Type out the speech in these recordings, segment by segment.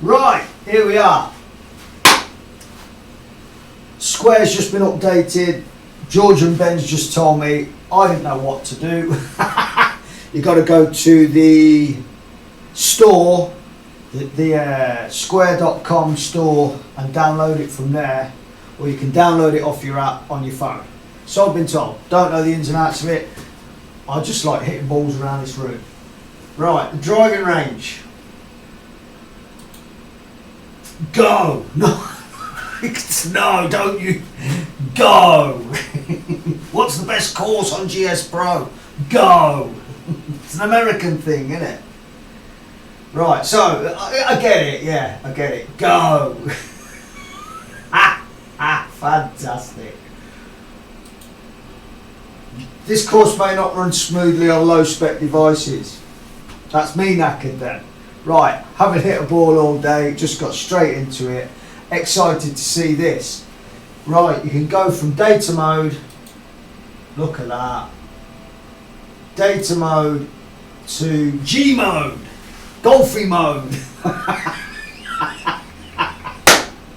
Right, here we are. Square's just been updated. George and Ben's just told me I didn't know what to do. You got to go to the store, the square.com store, and download it from there, or you can download it off your app on your phone. So I've been told. Don't know the ins and outs of it. I just like hitting balls around this room. Right, the driving range. Go! No, no, don't you? Go! What's the best course on GSPro? Go! It's an American thing, isn't it? Right, so I get it, yeah, I get it. Go! Fantastic. This course may not run smoothly on low spec devices. That's me knackered then. Right, haven't hit a ball all day, just got straight into it. Excited to see this. Right, you can go from data mode, look at that, data mode to G mode, Golffe mode.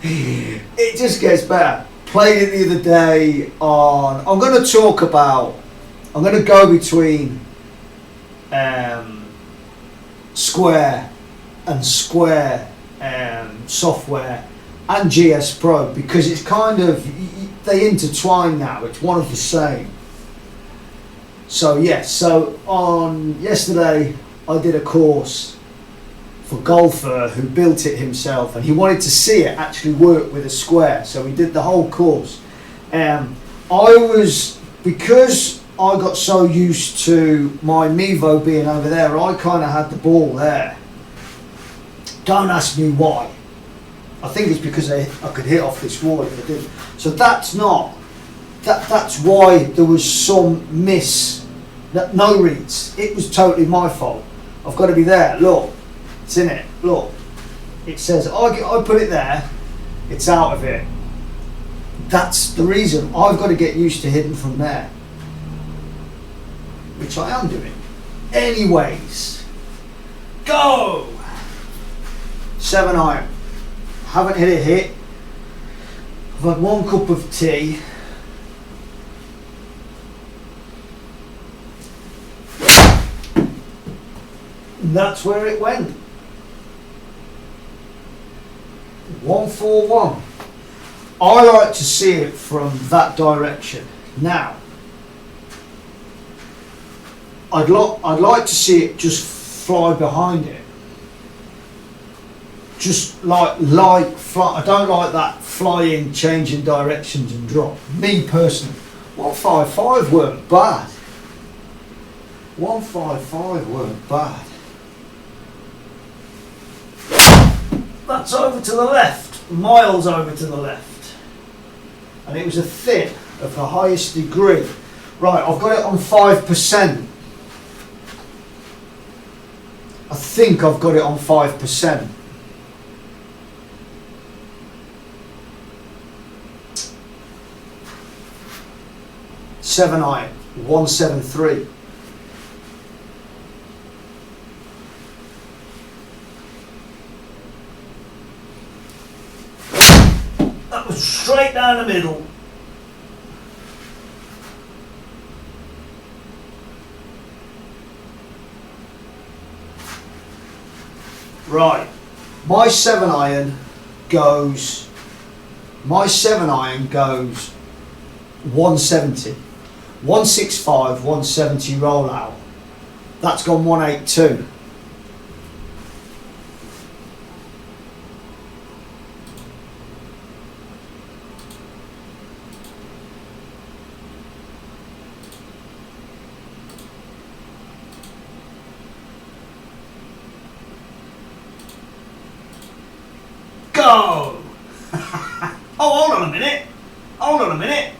It just gets better. Played it the other day on, I'm going to go between Square and Square software and GSPro, because it's kind of, they intertwine now, it's one of the same. So yes, so on yesterday I did a course for Golffe who built it himself, and he wanted to see it actually work with a Square, so we did the whole course. Because I got so used to my Mevo being over there, I kind of had the ball there. Don't ask me why. I think it's because I could hit off this wall if I didn't. So that's why there was some no reads. It was totally my fault. I've got to be there. Look, it's in it. Look, it says I put it there. It's out of it. That's the reason I've got to get used to hitting from there, which I am doing. Anyways, go. 7-iron. Haven't hit a hit. I've had one cup of tea. And that's where it went. 141. I like to see it from that direction. Now, I'd like to see it just fly behind it. Just like fly. I don't like that flying, changing directions and drop. Me personally, 155 weren't bad. 155 weren't bad. That's over to the left, miles over to the left, and it was a thin of the highest degree. Right, I've got it on 5%. I think I've got it on 5%. Seven iron, 173. That was straight down the middle. Right, my 7-iron goes 170. 165, 170 roll out. That's gone 182. Go! Oh, hold on a minute. Hold on a minute.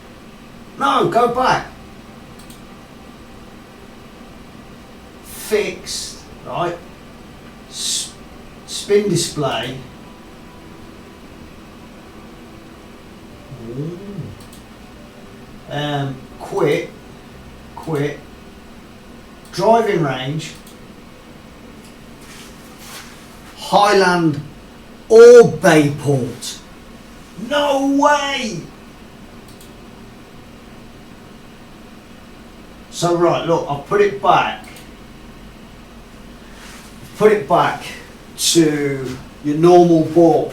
No, go back. Fixed, right? Spin display. Quit. Driving range. Highland or Bayport. No way! So right, look, I've put it back. Put it back to your normal ball.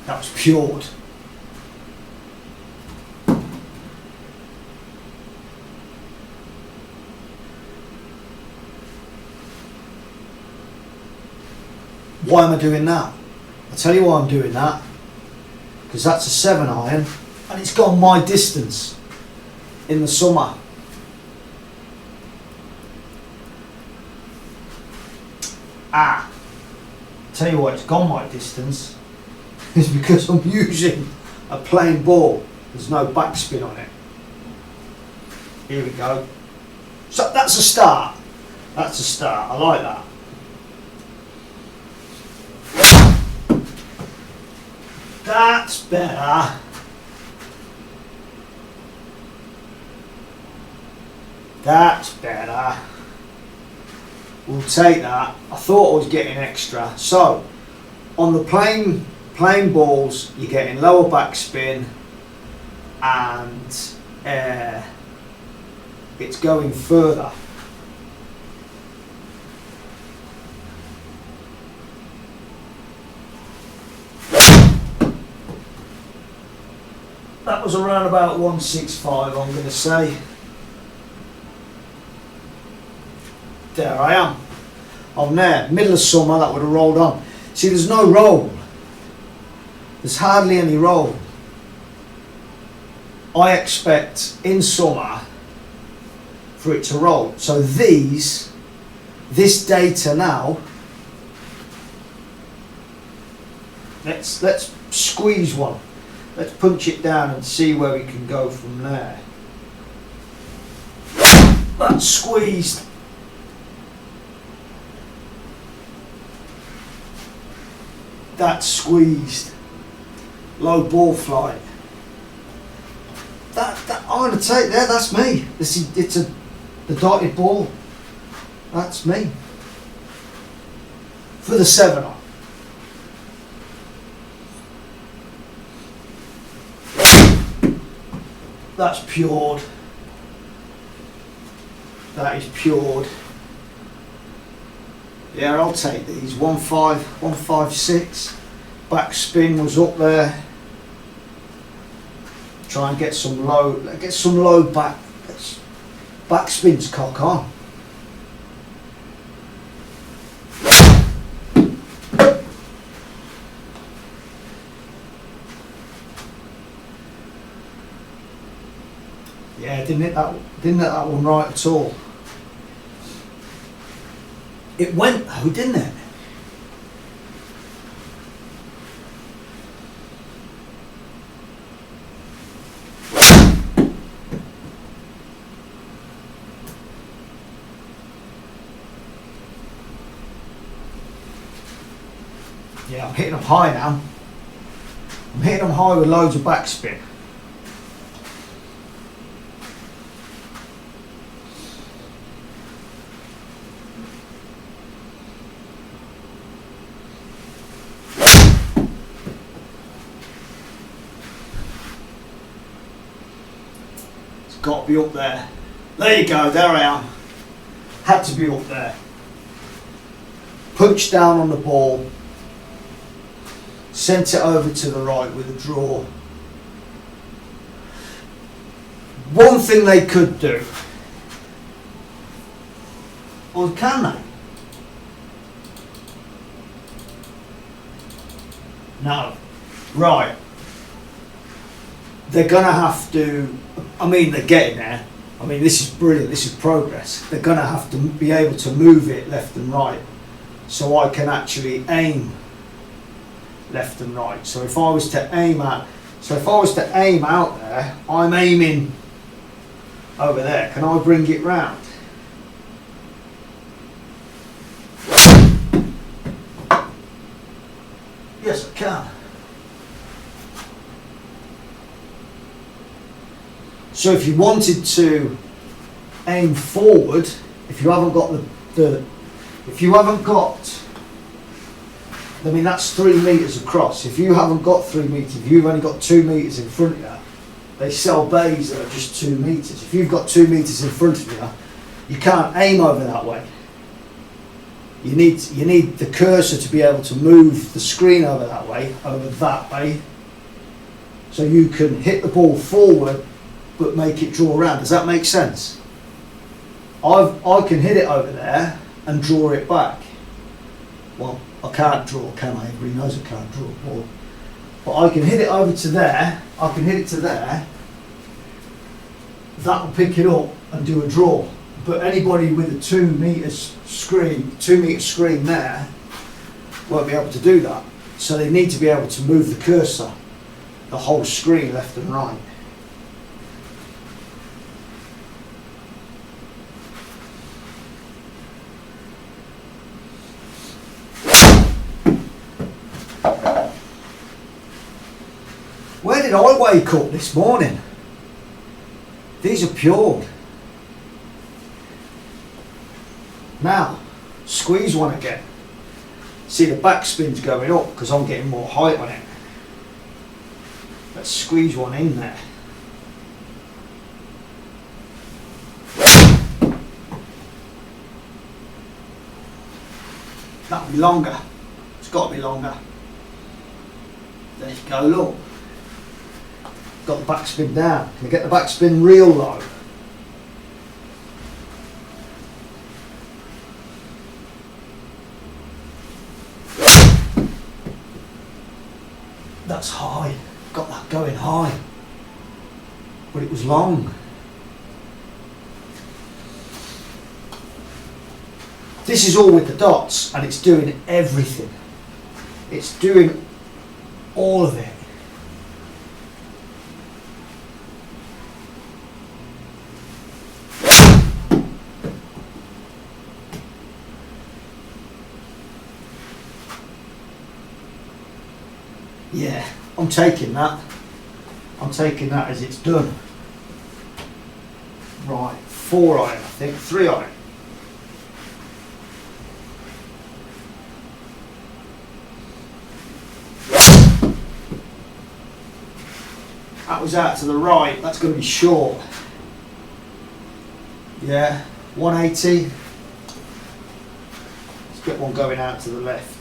That was pured. Why am I doing that? I'll tell you why I'm doing that. Because that's a 7 iron and it's gone my distance in the summer. Tell you why it's gone my distance is because I'm using a plain ball. There's no backspin on it. Here we go. So that's a start. That's a start. I like that. That's better. That's better. We'll take that. I thought I was getting extra. So, on the plain balls, you're getting lower backspin and it's going further. That was around about 165, I'm going to say. There I am. I'm there. Middle of summer, that would have rolled on. See, there's no roll. There's hardly any roll. I expect in summer for it to roll. So this data now, let's squeeze one. Let's punch it down and see where we can go from there. That's squeezed. That's squeezed. Low ball flight. That I'm going to take there. That's me. It's the dotted ball. That's me. For the 7-er. That's pured. That is pured. Yeah, I'll take these. 156. Backspin was up there. Try and get some low backspins cock on. Yeah, didn't hit that one right at all. It went though, didn't it? Yeah, I'm hitting them high now. I'm hitting them high with loads of backspin. Got to be up there. There you go, there I am. Had to be up there. Punch down on the ball. Sent it over to the right with a draw. One thing they could do, or can they? No. Right. They're going to have to, I mean, they're getting there. I mean, this is brilliant, this is progress. They're going to have to be able to move it left and right so I can actually aim left and right. So if I was to aim out there, I'm aiming over there. Can I bring it round? Yes, I can. So if you wanted to aim forward, if you haven't got I mean that's 3 metres across. If you haven't got 3 metres, if you've only got 2 metres in front of you, they sell bays that are just 2 metres. If you've got 2 metres in front of you, you can't aim over that way. You need the cursor to be able to move the screen over that way, so you can hit the ball forward but make it draw around. Does that make sense? I can hit it over there and draw it back. Well, I can't draw, can I? Everybody knows I can't draw a ball. But I can hit it over to there, I can hit it to there, that will pick it up and do a draw. But anybody with a 2 metre screen there won't be able to do that. So they need to be able to move the cursor, the whole screen left and right. Where did I wake up this morning? These are pure. Now, squeeze one again. See the backspin's going up because I'm getting more height on it. Let's squeeze one in there. That'll be longer. It's got to be longer. There you go, look. Got the backspin down. Can I get the backspin real low? That's high. Got that going high. But it was long. This is all with the dots and it's doing everything. It's doing all of it. Yeah, I'm taking that. I'm taking that as it's done. Right, 4 iron, I think, 3 iron. That was out to the right, that's going to be short. Yeah, 180. Let's get one going out to the left.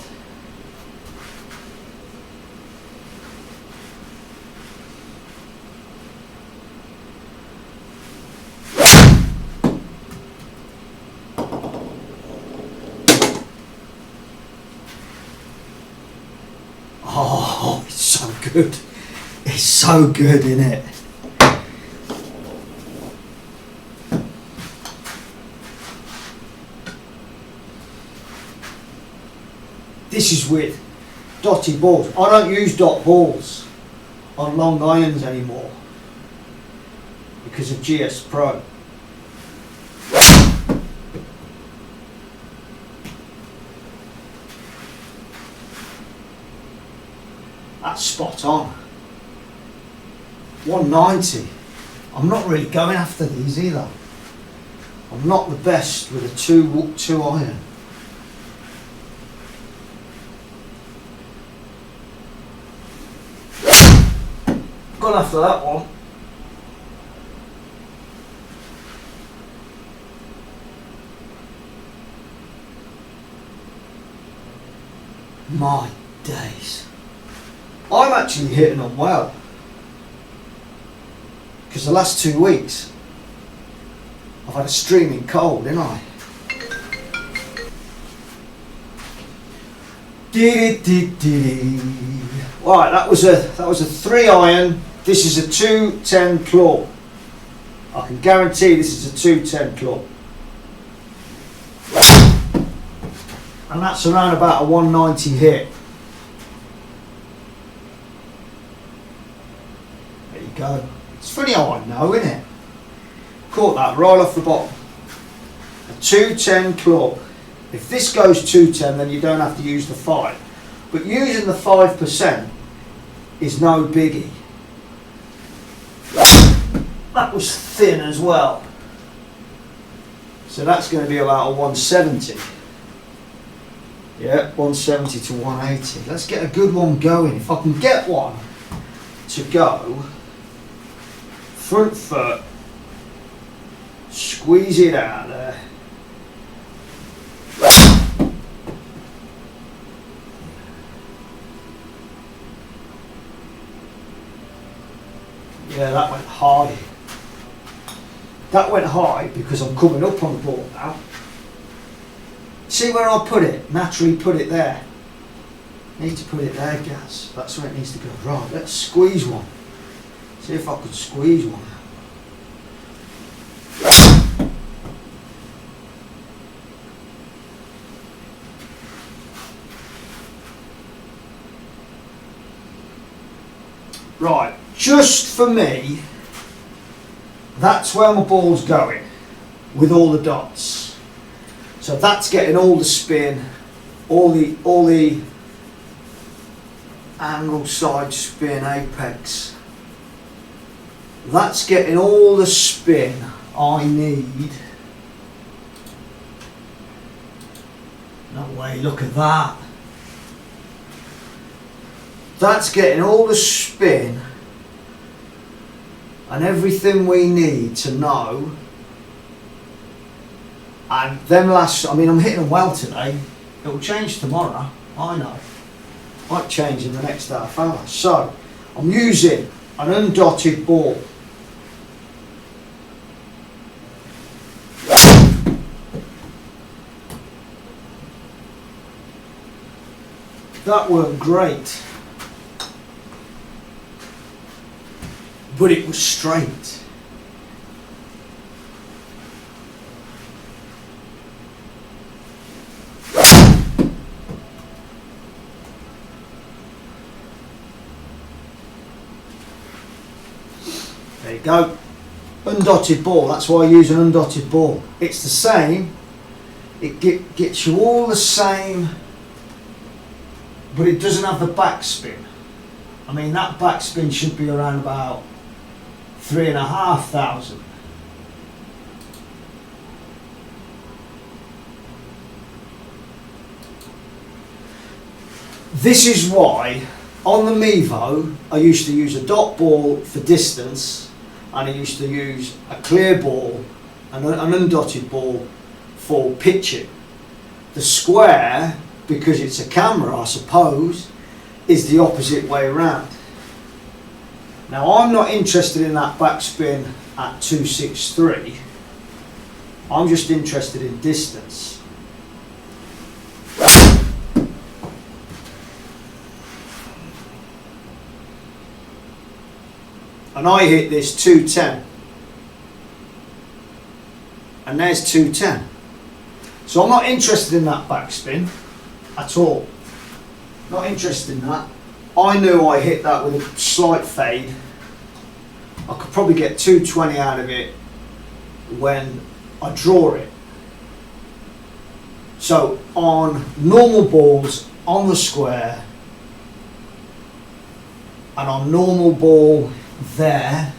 Oh, it's so good. It's so good, isn't it? This is with dotty balls. I don't use dot balls on long irons anymore because of GSPro. That's spot on. 190. I'm not really going after these either. I'm not the best with a 2 iron. Gone after that one. My days. I'm actually hitting them well. Because the last 2 weeks, I've had a streaming cold, didn't I? Right, that was a 3 iron. This is a 210 club. I can guarantee this is a 210 club. And that's around about a 190 hit. There you go. It's funny how I know, isn't it? Caught that right off the bottom. A 210 club. If this goes 210, then you don't have to use the 5. But using the 5% is no biggie. that was thin as well. So that's going to be about a 170. Yeah, 170 to 180. Let's get a good one going. If I can get one to go, front foot, squeeze it out there. Yeah, that went high. That went high because I'm coming up on the ball now. See where I put it? Naturally put it there. Need to put it there, Gaz. That's where it needs to go. Right, let's squeeze one. See if I could squeeze one. Right, just for me, that's where my ball's going with all the dots. So that's getting all the spin, all the angle, side spin, apex. That's getting all the spin I need. No way, look at that. That's getting all the spin and everything we need to know. And them last, I mean, I'm hitting them well today. It will change tomorrow, I know. Might change in the next half hour. So, I'm using an undotted ball. That worked great. But it was straight. There you go. Undotted ball, that's why I use an undotted ball. It's the same, it gets you all the same, but it doesn't have the backspin. I mean, that backspin should be around about 3,500. This is why on the Mevo I used to use a dot ball for distance, and I used to use a clear ball and an undotted ball for pitching. The square, because it's a camera I suppose, is the opposite way around. Now I'm not interested in that backspin at 263, I'm just interested in distance. And I hit this 210. And there's 210. So I'm not interested in that backspin at all. Not interested in that. I knew I hit that with a slight fade. I could probably get 220 out of it when I draw it. So on normal balls on the square and on normal ball there,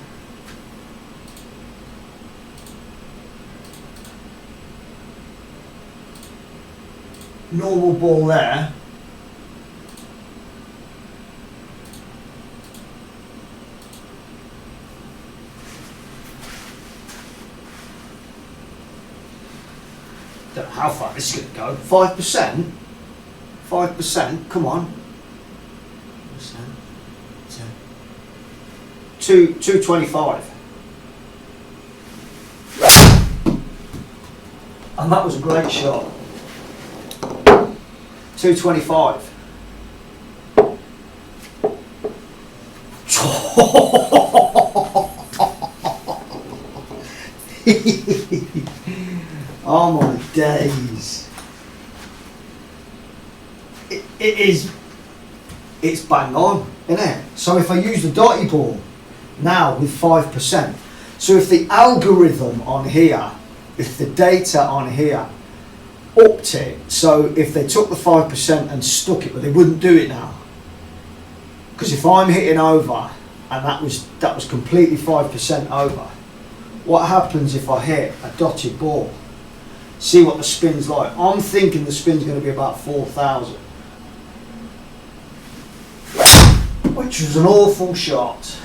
normal ball there, don't know how far this is going to go. 5%? 5%? Come on. 225. And that was a great shot. 225. Oh my days. It's bang on, isn't it? So if I use the dotty ball now with 5%, so if the algorithm on here, if the data on here upped it, so if they took the 5% and stuck it, but they wouldn't do it now. Because if I'm hitting over and that was completely 5% over, what happens if I hit a dotted ball? See what the spin's like. I'm thinking the spin's going to be about 4,000. Which was an awful shot.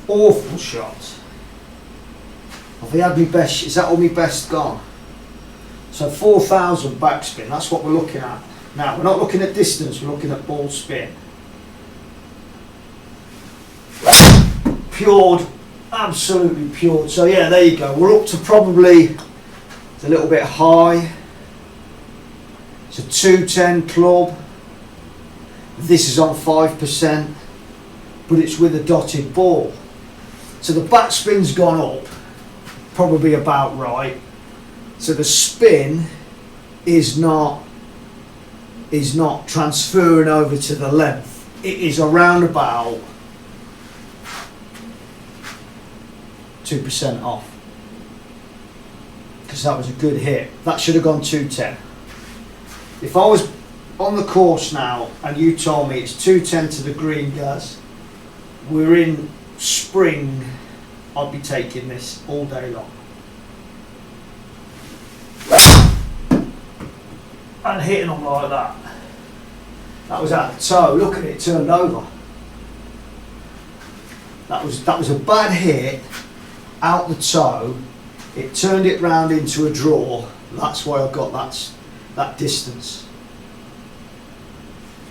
Awful shot. Have I had my best? Is that all my best gone? So 4,000 backspin, that's what we're looking at. Now, we're not looking at distance, we're looking at ball spin. Pured, absolutely pured. So yeah, there you go. We're up to probably, it's a little bit high. It's a 210 club. This is on 5%, but it's with a dotted ball. So the backspin's gone up, probably about right. So the spin is not transferring over to the length. It is around about 2% off. Because that was a good hit. That should have gone 210. If I was on the course now and you told me it's 210 to the green, guys, we're in spring, I'd be taking this all day long. And hitting them like that. That was at the toe. Look at it, turned over. That was a bad hit out the toe. It turned it round into a draw. That's why I got that distance.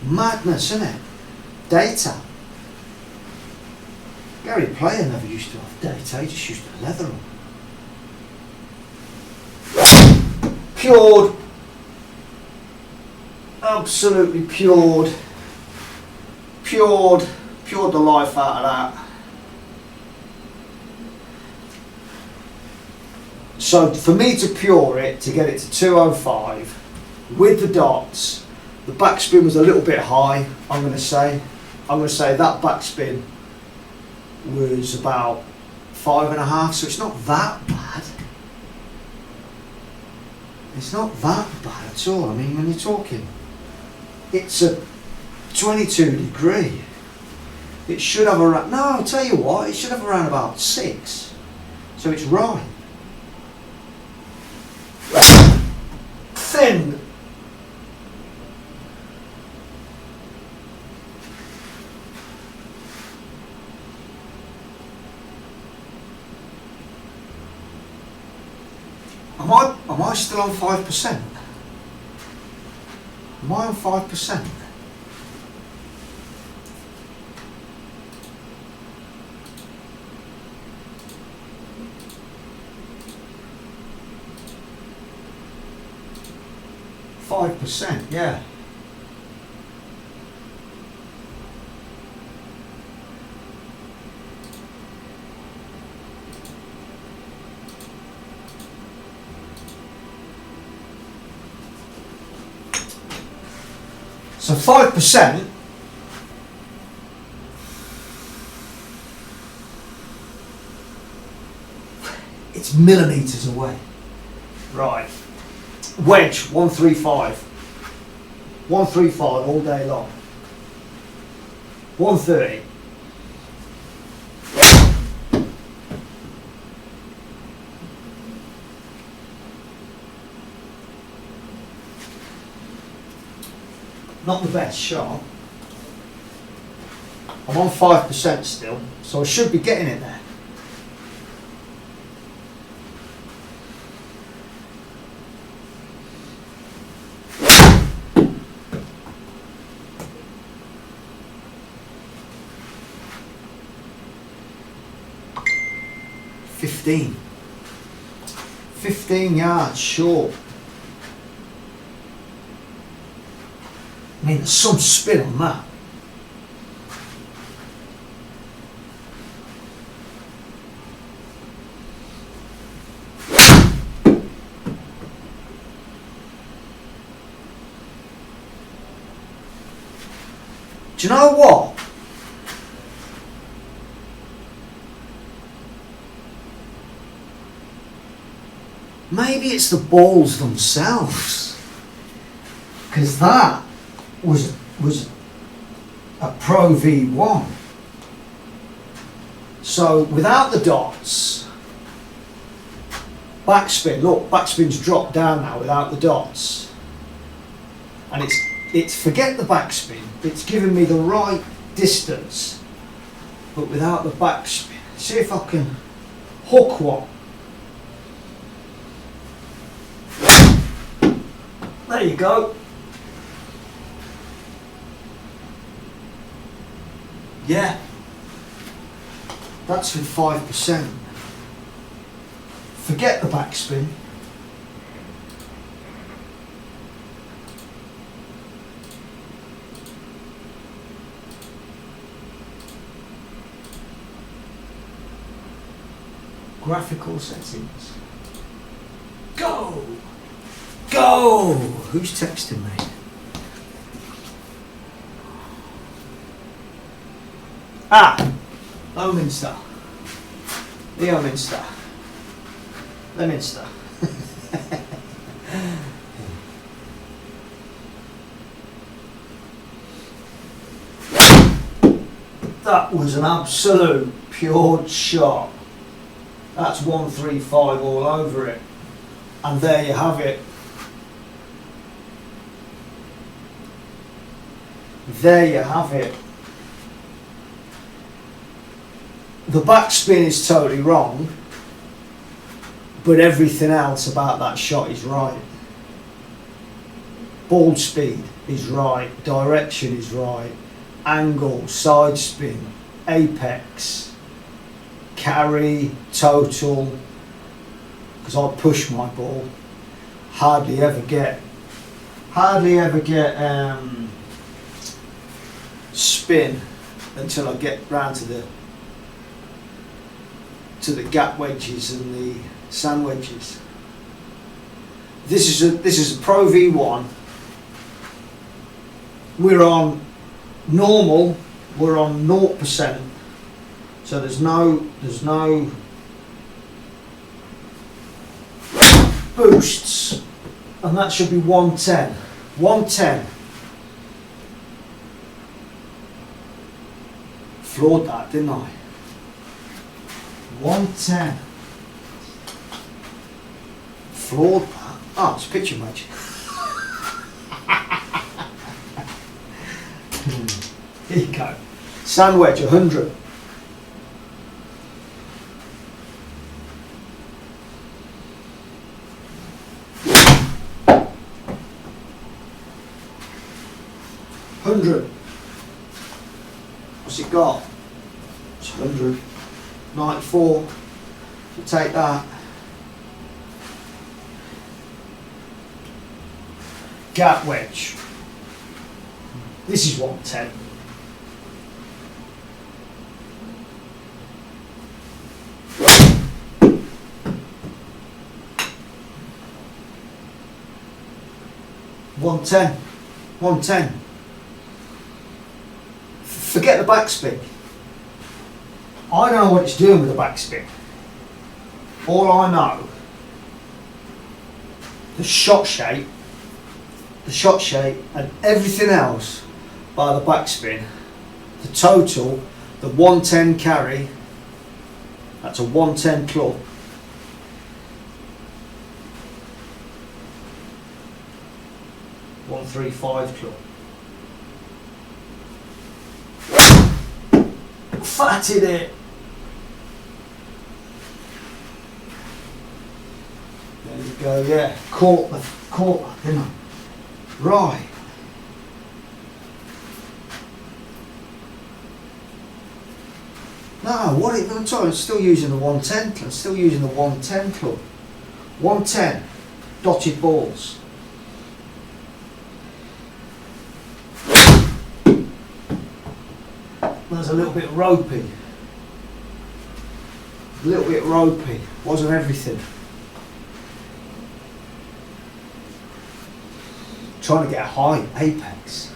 Madness, isn't it? Data. Gary Player never used to have data. He just used to leather them. Pured. Absolutely pured the life out of that. So for me to pure it, to get it to 205 with the dots, the backspin was a little bit high. I'm going to say that backspin was about 5.5, so it's not that bad. It's not that bad at all. I mean, when you're talking, it's a 22 degree. It should have around, no, I'll tell you what, it should have around about 6. So it's right. Thin. Am I still on 5%? Am I on 5%? Yeah. So 5%. It's millimetres away. Right. Wedge 135. 135 all day long. 130. Not the best shot. I'm on 5% still, so I should be getting it there. Fifteen. 15 yards short. I mean, there's some spin on that. Do you know what? Maybe it's the balls themselves, because that was a Pro V1. So without the dots, backspin, look, backspin's dropped down now without the dots. And it's forget the backspin, it's giving me the right distance, but without the backspin. See if I can hook one. There you go. Yeah, that's with 5%. Forget the backspin. Graphical settings. Go! Go! Who's texting me? Ah! Leominster. Leominster. Leominster. That was an absolute pure shot. That's 135 all over it. And there you have it. There you have it. The backspin is totally wrong, but everything else about that shot is right. Ball speed is right, direction is right, angle, side spin, apex, carry, total, because I push my ball, hardly ever get spin until I get round to the gap wedges and the sand wedges. This is a Pro V1. We're on normal. We're on 0%. So there's no boosts, and that should be 110. 110. Floored that, didn't I? 110. Floored that. Oh, it's picture magic. Here you go. Sand wedge 100. What's it got? It's 100. 94. We'll take that. Gap wedge. This is 110. One ten. Forget the backspin. I don't know what it's doing with the backspin. All I know, the shot shape, and everything else by the backspin, the total, the 110 carry, that's a 110 club. .135 club. Fatted it. There you go, yeah. Caught that, didn't I? Right. No, what I'm sorry, I'm still using the 110. I'm still using the 110 club. 110 dotted balls. There's a little bit ropey. A little bit ropey. Wasn't everything. Trying to get a high apex.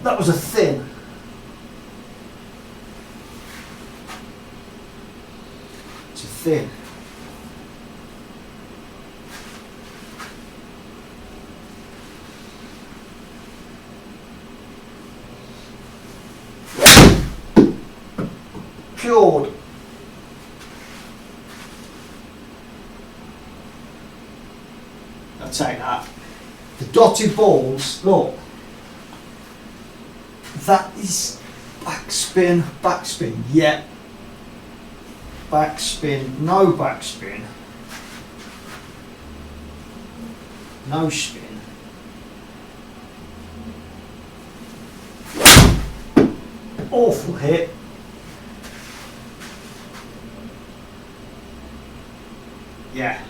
That was a thin. It's a thin. I'll take that. The dotted balls, look, that is backspin, backspin, yeah. Backspin, no backspin, no spin. Awful hit. Yeah.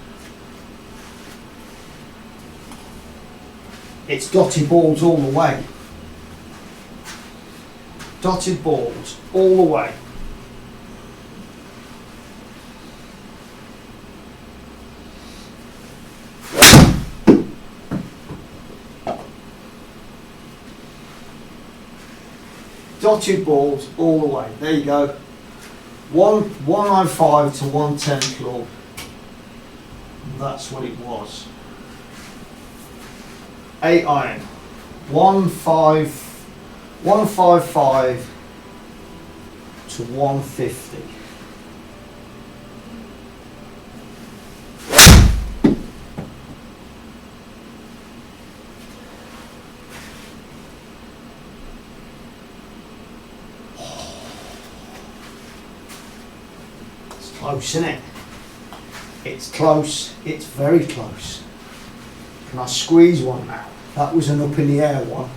It's dotted balls all the way. Dotted balls all the way. Dotted balls all the way. There you go. 105 to 110 club. That's what it was. 8 iron. 155 to 150. It's close, isn't it? It's close. It's very close. Can I squeeze one now? That was an up in the air one.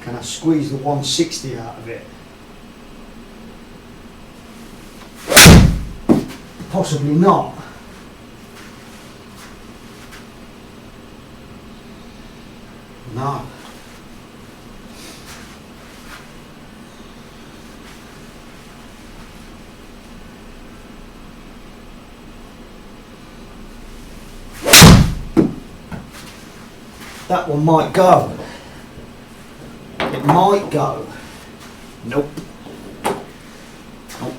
Can I squeeze the 160 out of it? Possibly not. No. That one might go. It might go. Nope. Nope.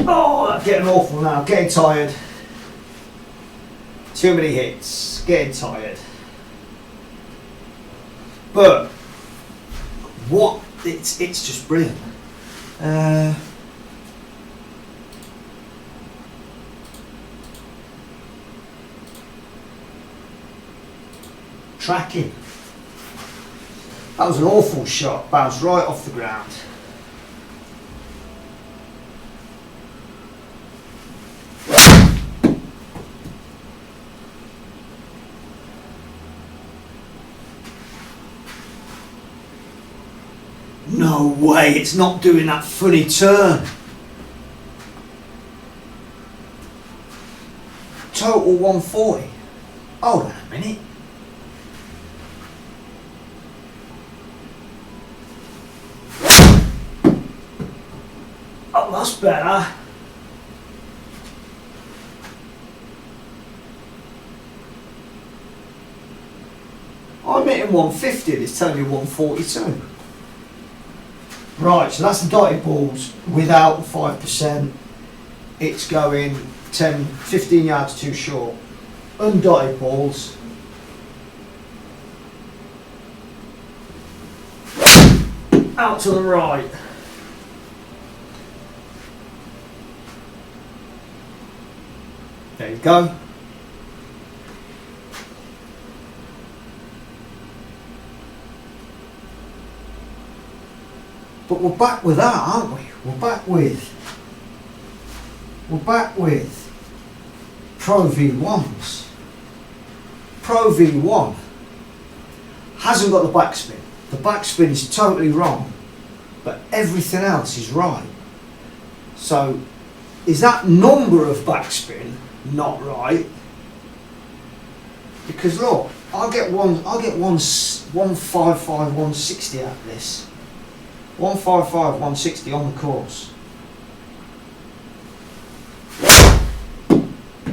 Oh, I'm getting awful now. Getting tired. Too many hits. Getting tired. But what? It's just brilliant. Tracking. That was an awful shot. Bounced right off the ground. No way, it's not doing that funny turn. Total 140. Hold on a minute. Oh, that's better. I'm hitting 150, it's telling me 142. Right, so that's the dotted balls without 5%. It's going 10, 15 yards too short. Undotted balls. Out to the right. There you go. But we're back with that, aren't we? We're back with Pro V1s. Pro V1 hasn't got the backspin. The backspin is totally wrong, but everything else is right. So is that number of backspin not right? Because look, I'll get 155, 160 out of this. 155, 160 on the course.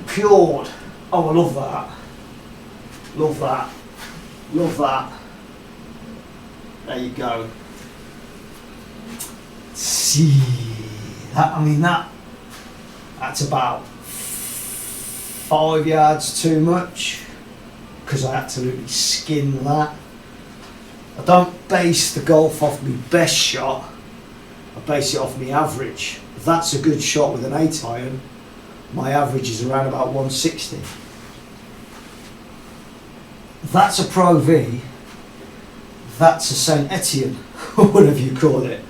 Pured. Oh, I love that. Love that. Love that. There you go. See that? I mean that's about 5 yards too much because I absolutely skinned that. I don't base the golf off my best shot, I base it off my average. If that's a good shot with an 8 iron, my average is around about 160. That's a Pro V, that's a Saint Etienne, or whatever you call it.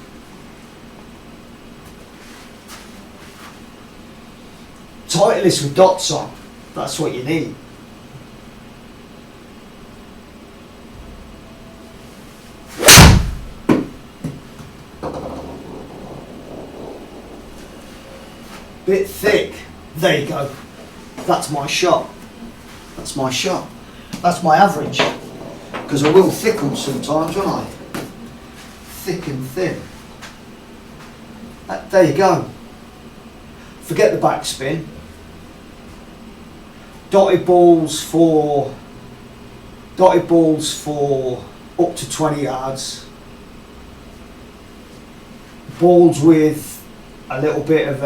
Titleist with dots on, that's what you need. Bit thick, there you go. That's my shot. That's my shot. That's my average. Because I will thick them sometimes, won't I? Thick and thin. There you go. Forget the backspin. Dotted balls for up to 20 yards. Balls with a little bit of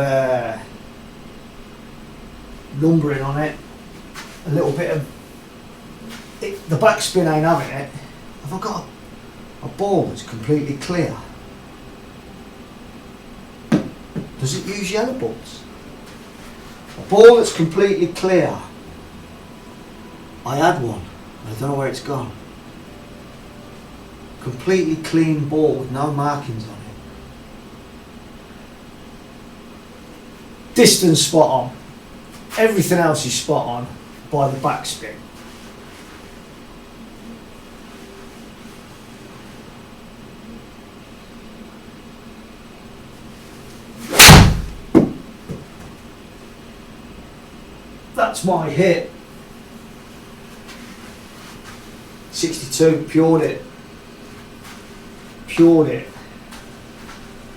numbering on it, a little bit of the backspin ain't having it. Have I got a ball that's completely clear? Does it use yellow balls? A ball that's completely clear. I had one, I don't know where it's gone. Completely clean ball with no markings on it. Distance spot on. Everything else is spot on by the backspin. That's my hit. 62, pured it. Pured it.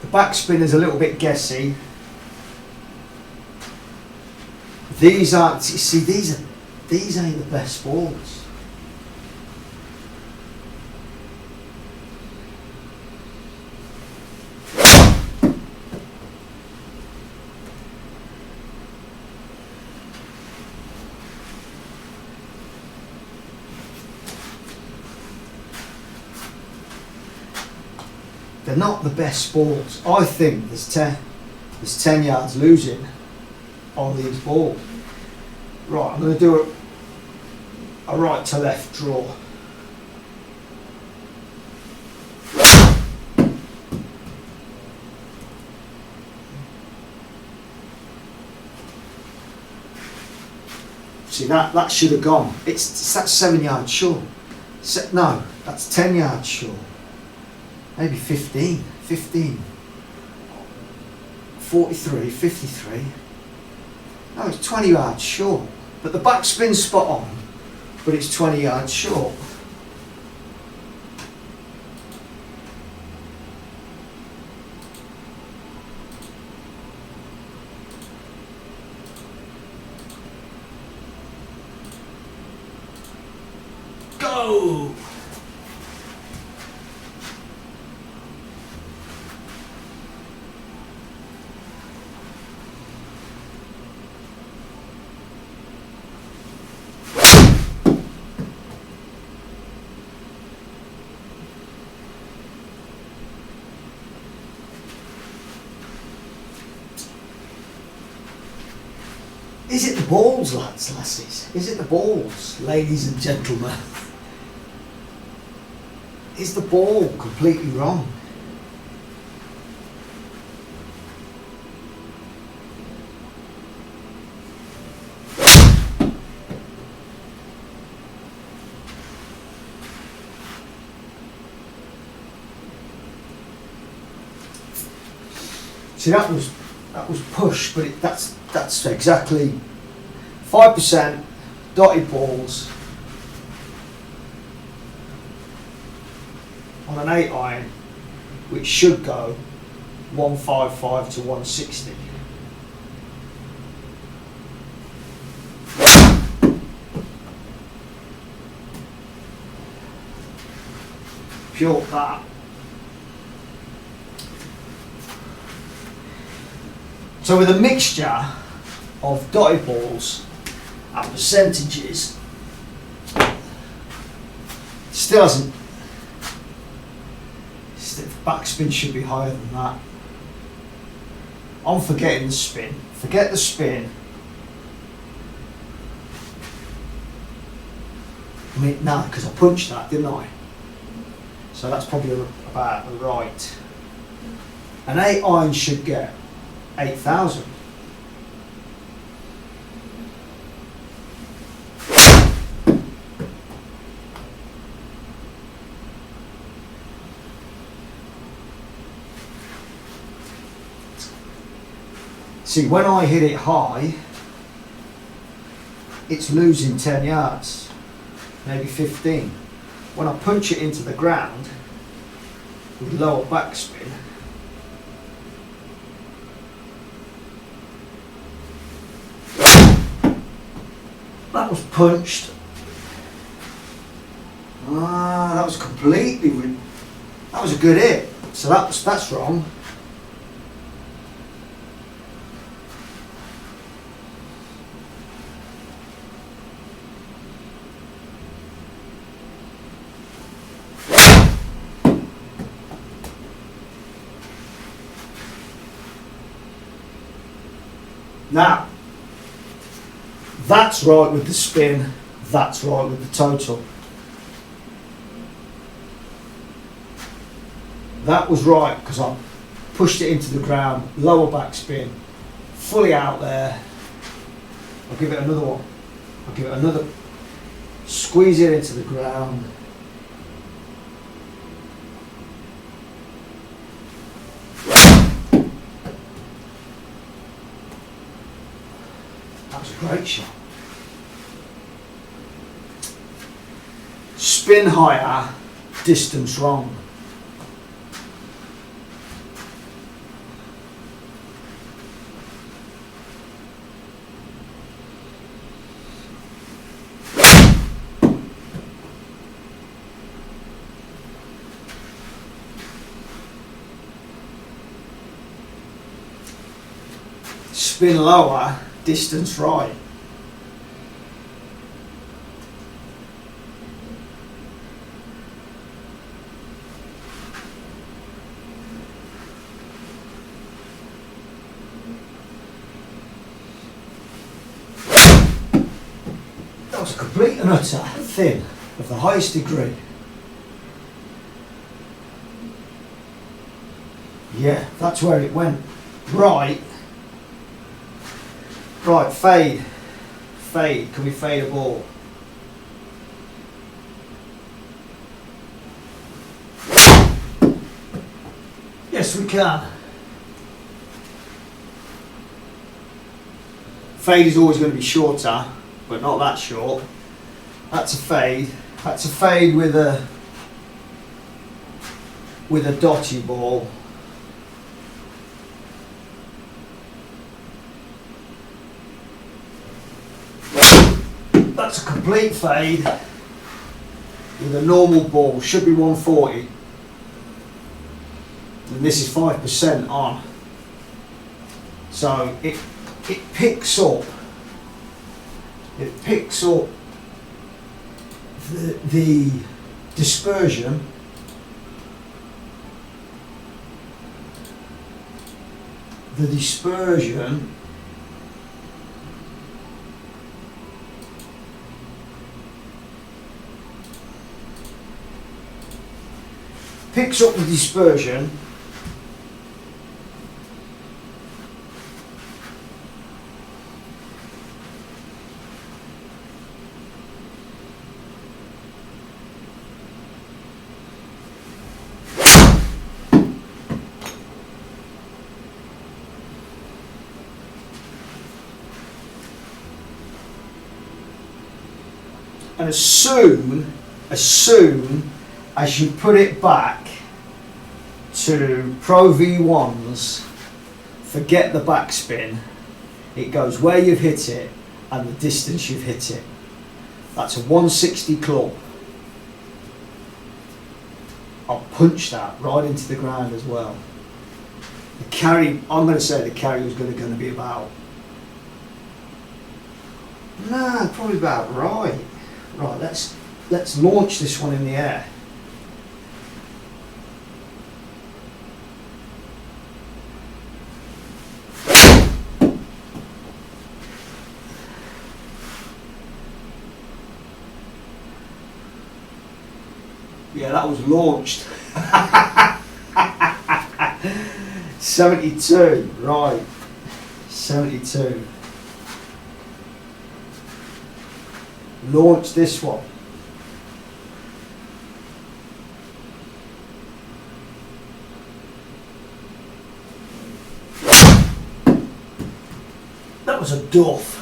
The backspin is a little bit guessy. These aren't, you see, these ain't the best balls. They're not the best balls. I think there's 10 yards losing on these balls. Right, I'm going to do a right to left draw. See, that should have gone. That's 7 yards short. No, that's 10 yards short. Maybe 15. 43, 53. No, it's 20 yards short. But the backspin's spot on, but it's 20 yards short. Go! Is it the balls, lads, lassies? Is it the balls, ladies and gentlemen? Is the ball completely wrong? See, that was push, but that's exactly 5% dotted balls on an 8 iron, which should go 155 to 160. Pure that. So with a mixture of dotted balls and percentages, still hasn't backspin should be higher than that. I'm forgetting the spin. Forget the spin. I mean, no, because I punched that, didn't I? So that's probably about right. An 8 iron should get 8,000. See, when I hit it high, it's losing 10 yards, maybe 15. When I punch it into the ground with lower backspin, that was punched. That was completely, that was a good hit. So that's wrong. Now, that's right with the spin, that's right with the total. That was right because I pushed it into the ground, lower backspin, fully out there. I'll give it another one. I'll give it another, squeeze it into the ground. That was a great shot. Spin higher, distance wrong. Spin lower, distance right. That was a complete and utter thin of the highest degree. Yeah, that's where it went. Right. Right, fade. Fade. Can we fade a ball? Yes, we can. Fade is always going to be shorter, but not that short. That's a fade. That's a fade with a dotty ball. That's a complete fade with a normal ball. Should be 140. And this is 5% on. So it picks up. It picks up the dispersion. The dispersion picks up the dispersion and as soon as you put it back to Pro V1s, forget the backspin. It goes where you've hit it and the distance you've hit it. That's a 160 club. I'll punch that right into the ground as well. The carry, I'm going to say the carry was going to be about, probably about right. Right, let's launch this one in the air. Yeah, that was launched. 72, right. 72. Launch this one. That was a duff.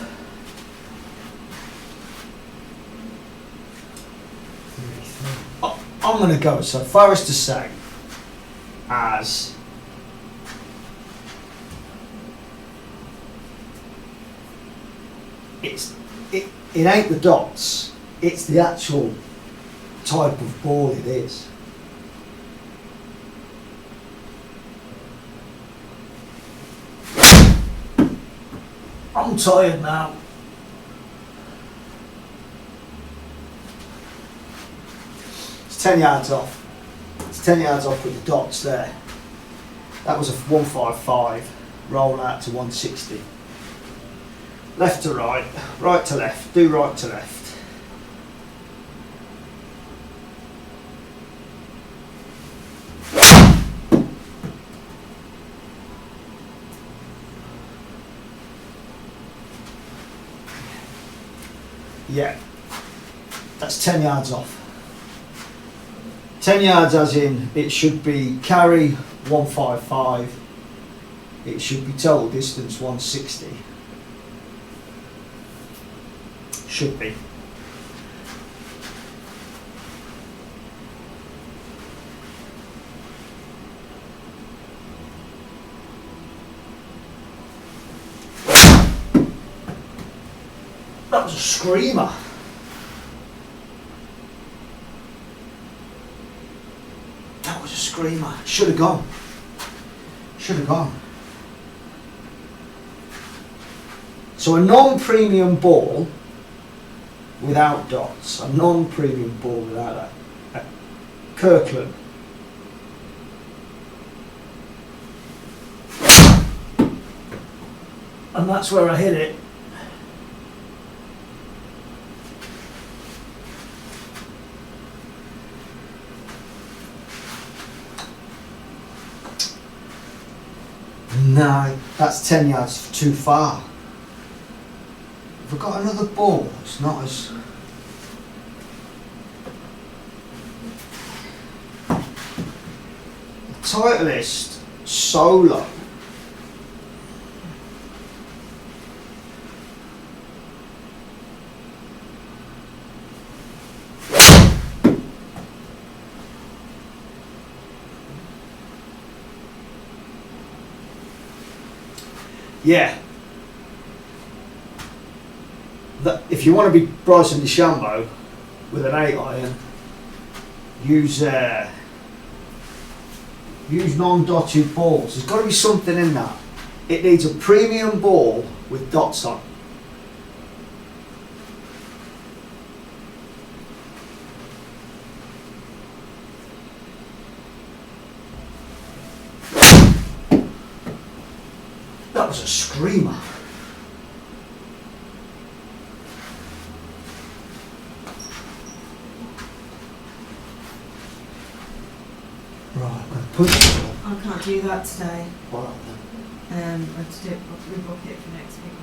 I'm going to go so far as to say as it ain't the dots, it's the actual type of ball it is. I'm tired now. It's 10 yards off. It's 10 yards off with the dots there. That was a 155, roll out to 160. Left to right, right to left, do right to left. Yeah, that's 10 yards off. 10 yards as in it should be carry 155, it should be total distance 160. Should be. That was a screamer. That was a screamer. Should have gone. Should have gone. So a non-premium ball without dots, a non-premium ball without a Kirkland. And that's where I hit it. No, that's 10 yards too far. If I've got another ball, it's not as... Titleist solo. Yeah. If you want to be Bryson DeChambeau with an 8 iron, use non-dotted balls. There's got to be something in that. It needs a premium ball with dots on. That was a screamer. Right, I'm going to push it. I can't do that today. What then? I have to do it, rebook it for next week.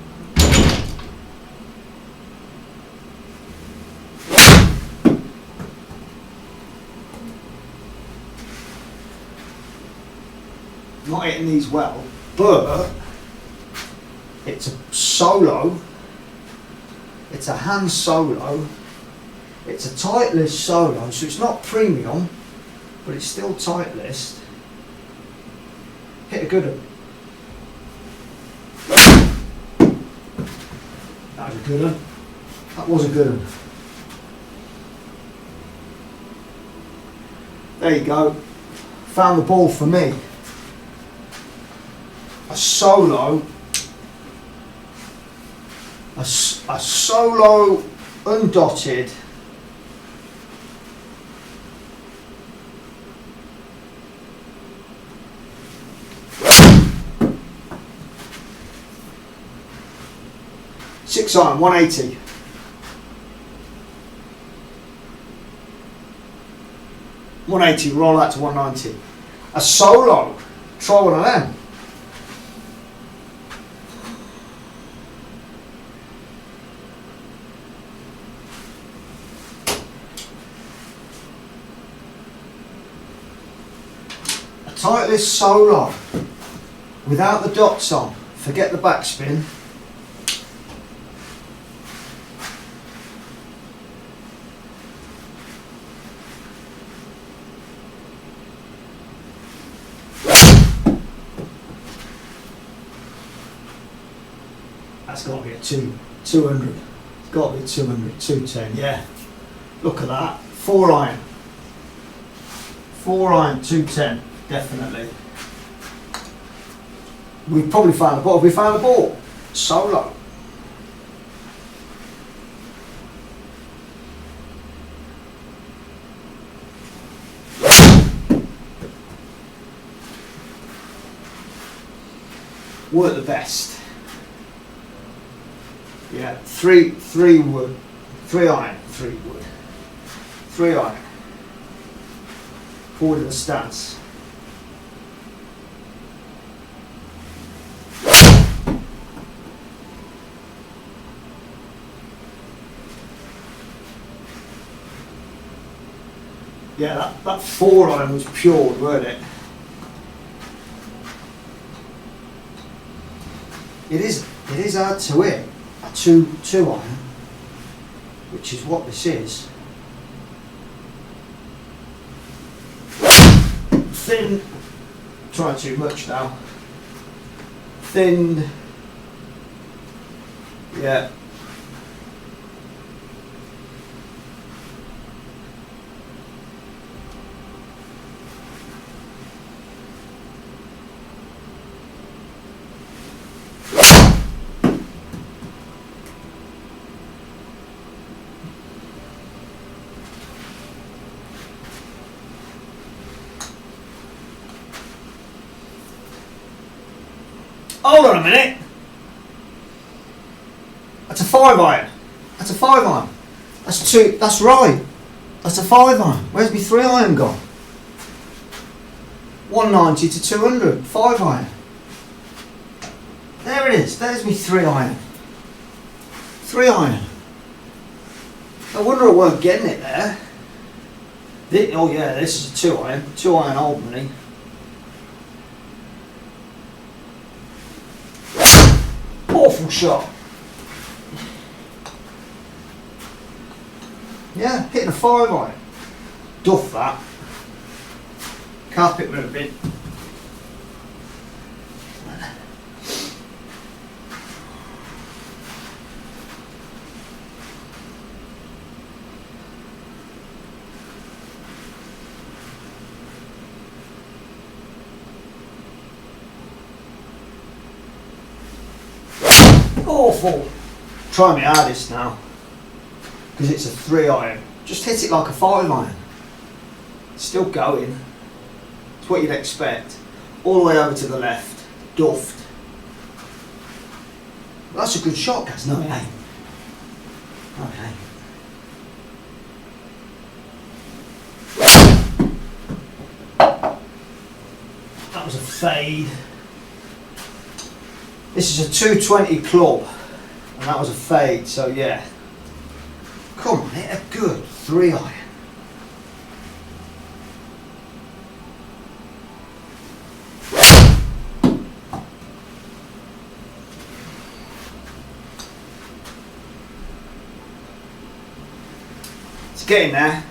Not hitting these well, but it's a solo, it's a hand solo, it's a Titleist solo, so it's not premium, but it's still Titleist. Hit a good one. That was a good one. That was a good one. There you go. Found the ball for me. A solo. A solo undotted. Six iron, 180. 180, roll out to 190. A solo, try one of them. A Titleist solo, without the dots on, forget the backspin. That's got to be a 200. It's got to be a 200, 210, yeah. Look at that. 4 iron. 4 iron, 210, definitely. We've probably found the ball. We found the ball. Solo. Work the best. Yeah, 3 wood, 3 iron, 3 wood, 3 iron. Forward of the stance. Yeah, that 4 iron was pure, weren't it? It is hard to hit. 2 iron, which is what this is. Thin, trying too much now. Thin, yeah. Hold on a minute. That's a 5 iron. That's a 5 iron. That's 2. That's right. That's a 5 iron. Where's my 3 iron gone? 190 to 200. 5 iron. There it is. There's my 3 iron. 3 iron. No wonder I weren't getting it there. Oh yeah, this is a 2 iron. 2 iron old money. Awful shot. Yeah, hitting a 5 iron. Duff that. Carpet with a bit. Awful. Try my hardest now, because it's a 3 iron. Just hit it like a 5 iron. Still going. It's what you'd expect. All the way over to the left. Duffed. Well, that's a good shot, guys. No, it ain't. No, it ain't. That was a fade. This is a 220 club, and that was a fade, so yeah. Come on, hit a good 3 iron. It's getting there.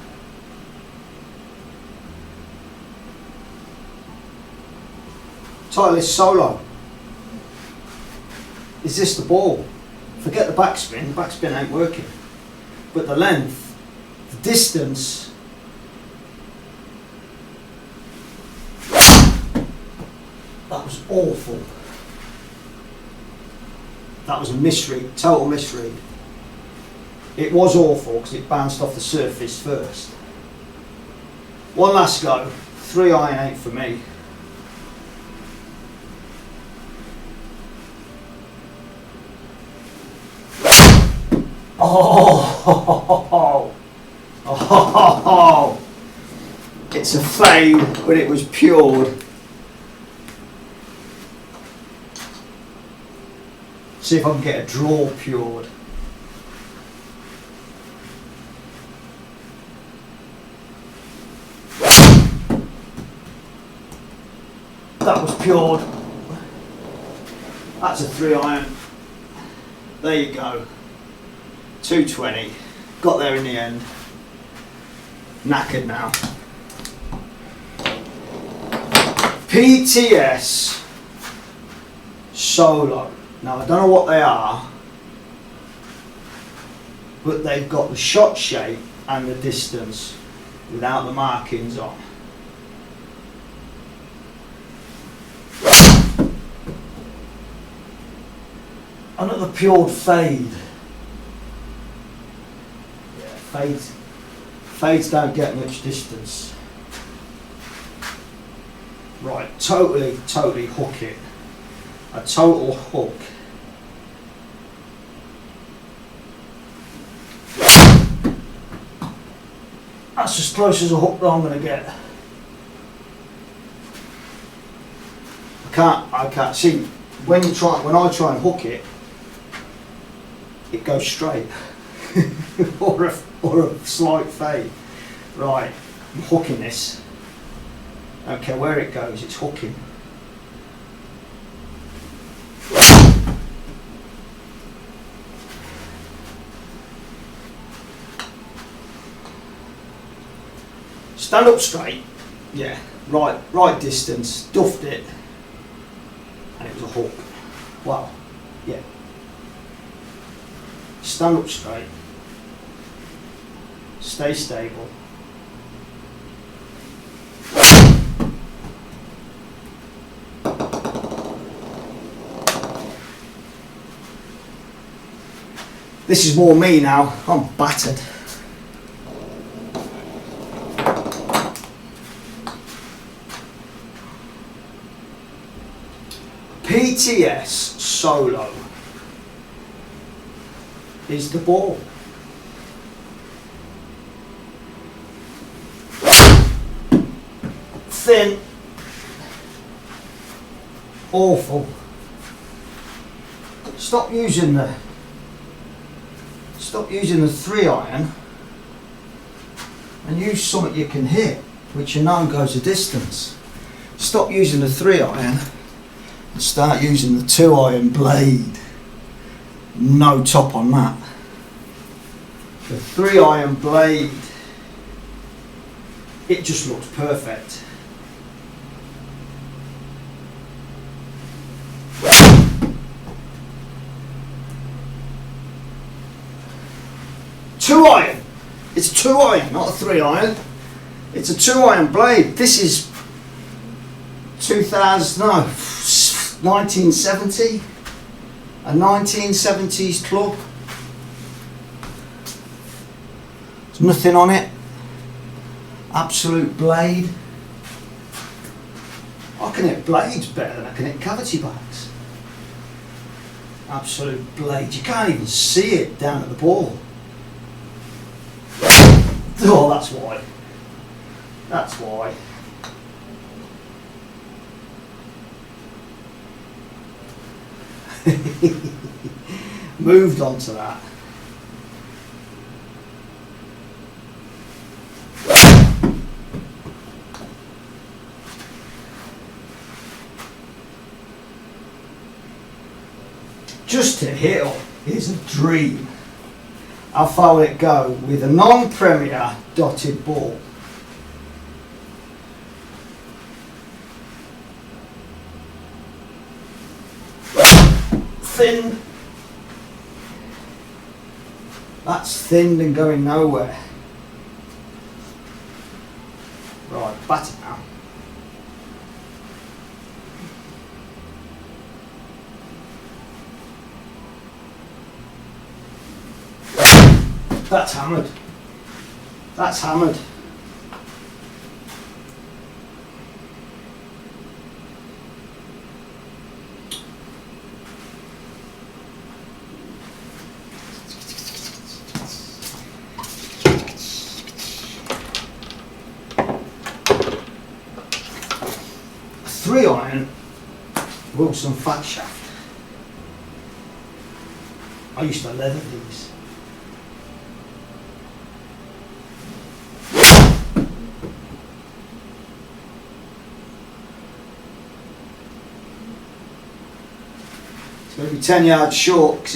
Titleist solo. Is this the ball? Forget the backspin ain't working. But the length, the distance. That was awful. That was a misread, total misread. It was awful because it bounced off the surface first. One last go. 3 iron ain't for me. Oh, it's a fade, but it was pured. See if I can get a draw pured. That was pured. That's a 3-iron. There you go. 220. Got there in the end. Knackered now. PTS Solo. Now I don't know what they are, but they've got the shot shape and the distance without the markings on. Another pure fade. Yeah, fades don't get much distance. Right, totally hook it. A total hook. That's as close as a hook that I'm going to get. I can't see when I try and hook it, it goes straight or a slight fade. Right, I'm hooking this. I don't care where it goes, it's hooking. Stand up straight, yeah, right distance, duffed it, and it was a hook. Wow, yeah. Stand up straight, stay stable. This is more me now, I'm battered. PTS Solo is the ball. Thin, awful. Stop using the 3-iron and use something you can hit, which you know goes a distance. Stop using the 3-iron and start using the 2-iron blade. No top on that. The 3-iron blade, it just looks perfect. Two-iron. It's a 2-iron, not a 3-iron. It's a 2-iron blade. This is 1970. A 1970s club. There's nothing on it. Absolute blade. I can hit blades better than I can hit cavity bags. Absolute blade. You can't even see it down at the ball. Oh, that's why. That's why. Moved on to that. Just to hit up is a dream. How far will it go with a non-Premier dotted ball? Thin. That's thinned and going nowhere. Right, batter now. That's hammered. That's hammered. 3-iron Wilson fat shaft. I used to leather these. It's going to be 10 yards short because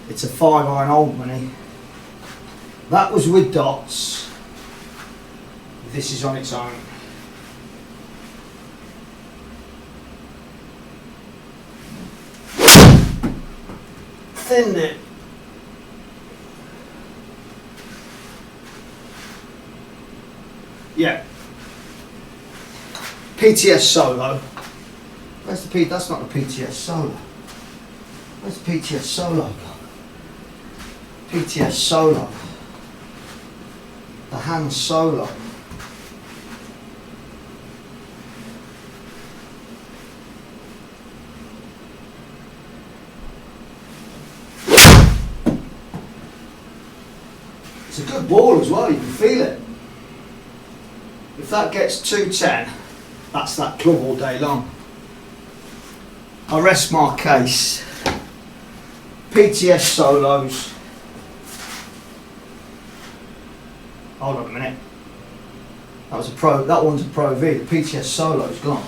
it's a 5-iron old money. That was with dots. This is on its own. Thinned it. Yeah. PTS Solo. Where's the P? That's not the PTS Solo. Where's the PTS Solo? PTS Solo. The Han Solo. It's a good ball as well, you can feel it. If that gets 210, that's that club all day long. I rest my case. PTS Solos. Hold on a minute. That one's a Pro V. The PTS Solo's gone.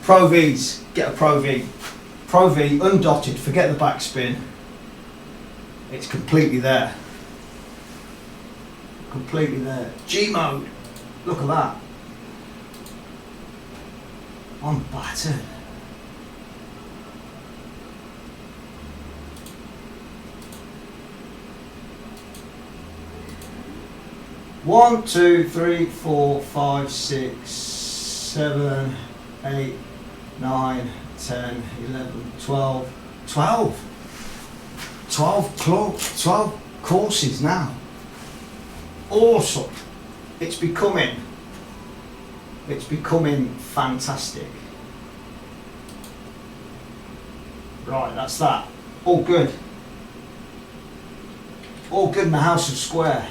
Pro Vs, get a Pro V. Pro V, undotted, forget the backspin. It's completely there. Completely there. G mode. Look at that. I'm battered. One, 2, 3, 4, 5, 6, 7, 8, 9, 10, 11, 12, 12 courses now. Awesome. It's becoming fantastic. Right, that's that. All good. All good in the House of Square.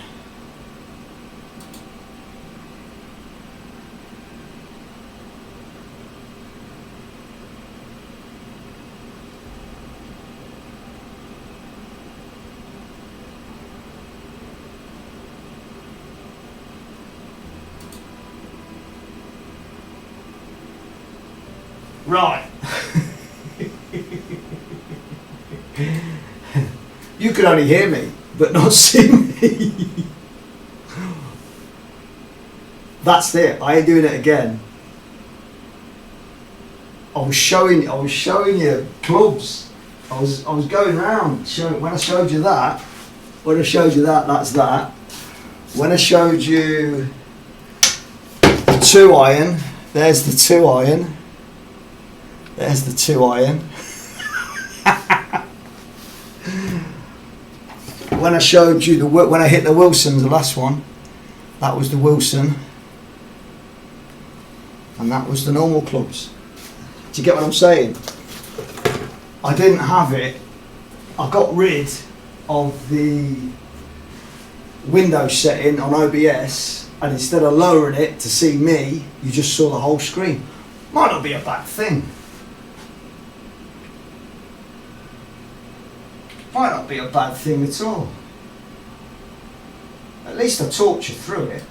Right. You could only hear me, but not see me. That's it. I ain't doing it again. I was showing you clubs. I was going round when I showed you that. When I showed you that, that's that. When I showed you the 2-iron, there's the 2-iron. There's the 2-iron. When I showed you when I hit the Wilson, the last one, that was the Wilson, and that was the normal clubs. Do you get what I'm saying? I didn't have it. I got rid of the window setting on OBS, and instead of lowering it to see me, you just saw the whole screen. Might not be a bad thing. Might not be a bad thing at all. At least I talked you through it.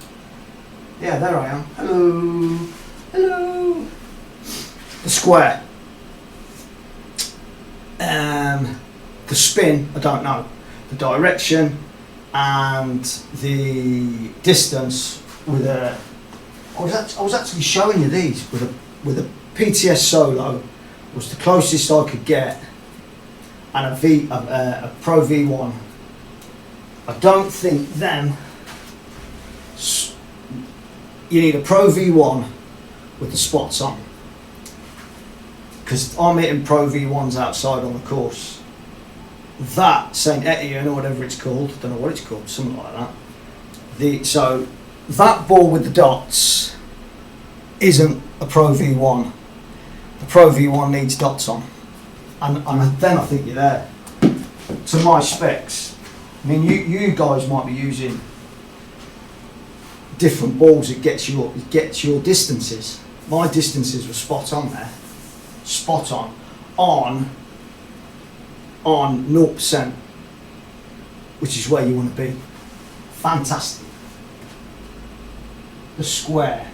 Yeah, there I am. Hello. Hello. The square. The spin, I don't know. The direction and the distance with a... I was actually showing you these with a PTS Solo was the closest I could get, and a Pro V1. I don't think then you need a Pro V1 with the spots on, because I'm hitting Pro V1s outside on the course. That St Etienne or whatever it's called, I don't know what it's called, something like that. So that ball with the dots isn't a Pro V1. The Pro V1 needs dots on, and then I think you're there. To my specs, I mean, you guys might be using different balls, it gets your distances. My distances were spot on there, spot on 0%, which is where you want to be. Fantastic. The square.